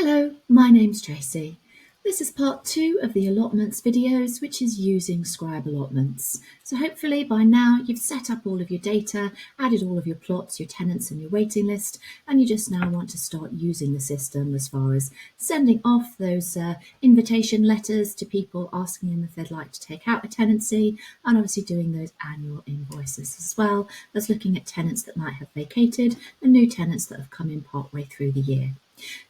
Hello, my name's Tracy. This is part 2 of the allotments videos, which is using Scribe allotments. So hopefully by now you've set up all of your data, added all of your plots, your tenants and your waiting list, and you just now want to start using the system as far as sending off those invitation letters to people asking them if they'd like to take out a tenancy, and obviously doing those annual invoices, as well as looking at tenants that might have vacated and new tenants that have come in partway through the year.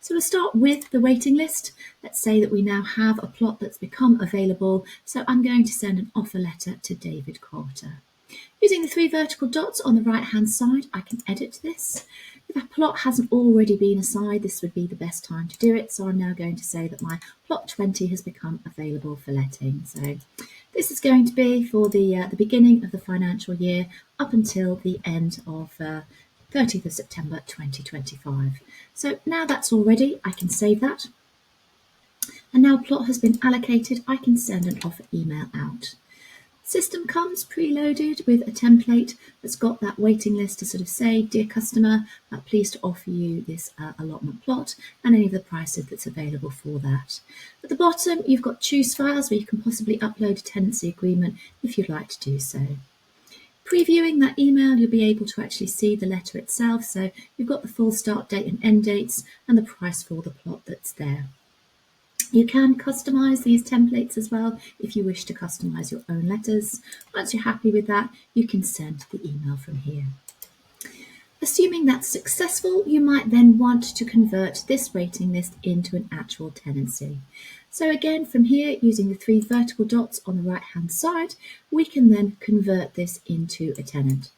So we'll start with the waiting list. Let's say that we now have a plot that's become available, so I'm going to send an offer letter to David Carter. Using the 3 vertical dots on the right hand side, I can edit this. If a plot hasn't already been assigned, this would be the best time to do it, so I'm now going to say that my plot 20 has become available for letting. So this is going to be for the beginning of the financial year up until the end of 30th of September 2025. So now that's all ready, I can save that. And now plot has been allocated, I can send an offer email out. System comes preloaded with a template that's got that waiting list to sort of say, dear customer, pleased to offer you this allotment plot and any of the prices that's available for that. At the bottom, you've got choose files where you can possibly upload a tenancy agreement if you'd like to do so. Previewing that email, you'll be able to actually see the letter itself, so you've got the full start date and end dates and the price for the plot that's there. You can customise these templates as well if you wish to customise your own letters. Once you're happy with that, you can send the email from here. Assuming that's successful, you might then want to convert this waiting list into an actual tenancy. So again, from here, using the 3 vertical dots on the right-hand side, we can then convert this into a tenant.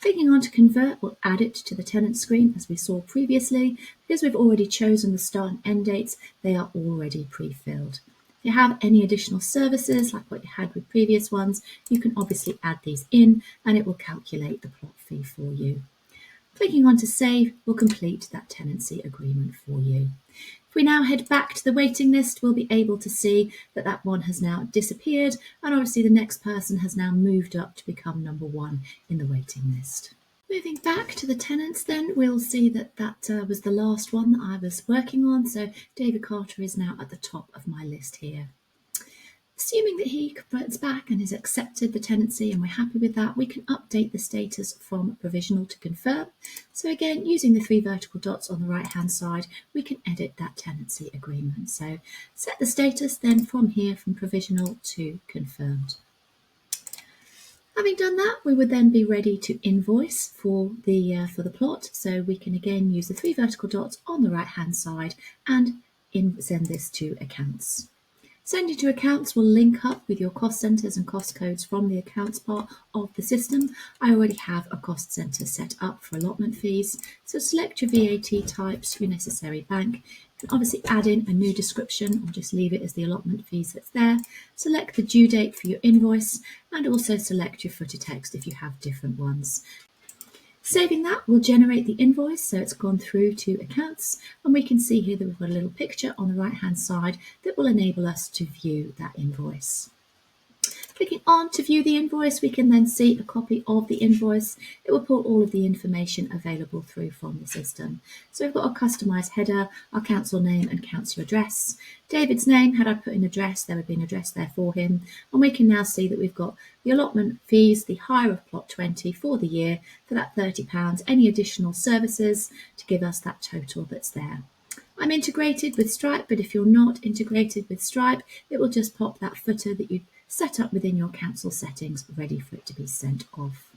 Clicking on to convert will add it to the tenant screen as we saw previously. Because we've already chosen the start and end dates, they are already pre-filled. If you have any additional services like what you had with previous ones, you can obviously add these in and it will calculate the plot fee for you. Clicking on to save will complete that tenancy agreement for you. If we now head back to the waiting list, we'll be able to see that that one has now disappeared, and obviously the next person has now moved up to become number 1 in the waiting list. Moving back to the tenants then, we'll see that that was the last one that I was working on, so David Carter is now at the top of my list here. Assuming that he converts back and has accepted the tenancy and we're happy with that, we can update the status from provisional to confirm. So again, using the 3 vertical dots on the right hand side, we can edit that tenancy agreement. So set the status then from here from provisional to confirmed. Having done that, we would then be ready to invoice for the plot. So we can again use the 3 vertical dots on the right hand side and send this to accounts. Sending to accounts will link up with your cost centres and cost codes from the accounts part of the system. I already have a cost centre set up for allotment fees, so select your VAT types, your necessary bank. You can obviously add in a new description or just leave it as the allotment fees that's there. Select the due date for your invoice and also select your footer text if you have different ones. Saving that will generate the invoice, so it's gone through to accounts, and we can see here that we've got a little picture on the right hand side that will enable us to view that invoice. Clicking on to view the invoice, we can then see a copy of the invoice. It will pull all of the information available through from the system. So we've got a customised header, our council name and council address. David's name, had I put in address, there would be an address there for him. And we can now see that we've got the allotment fees, the hire of plot 20 for the year, for that £30, any additional services to give us that total that's there. I'm integrated with Stripe, but if you're not integrated with Stripe, it will just pop that footer that you set up within your council settings ready for it to be sent off.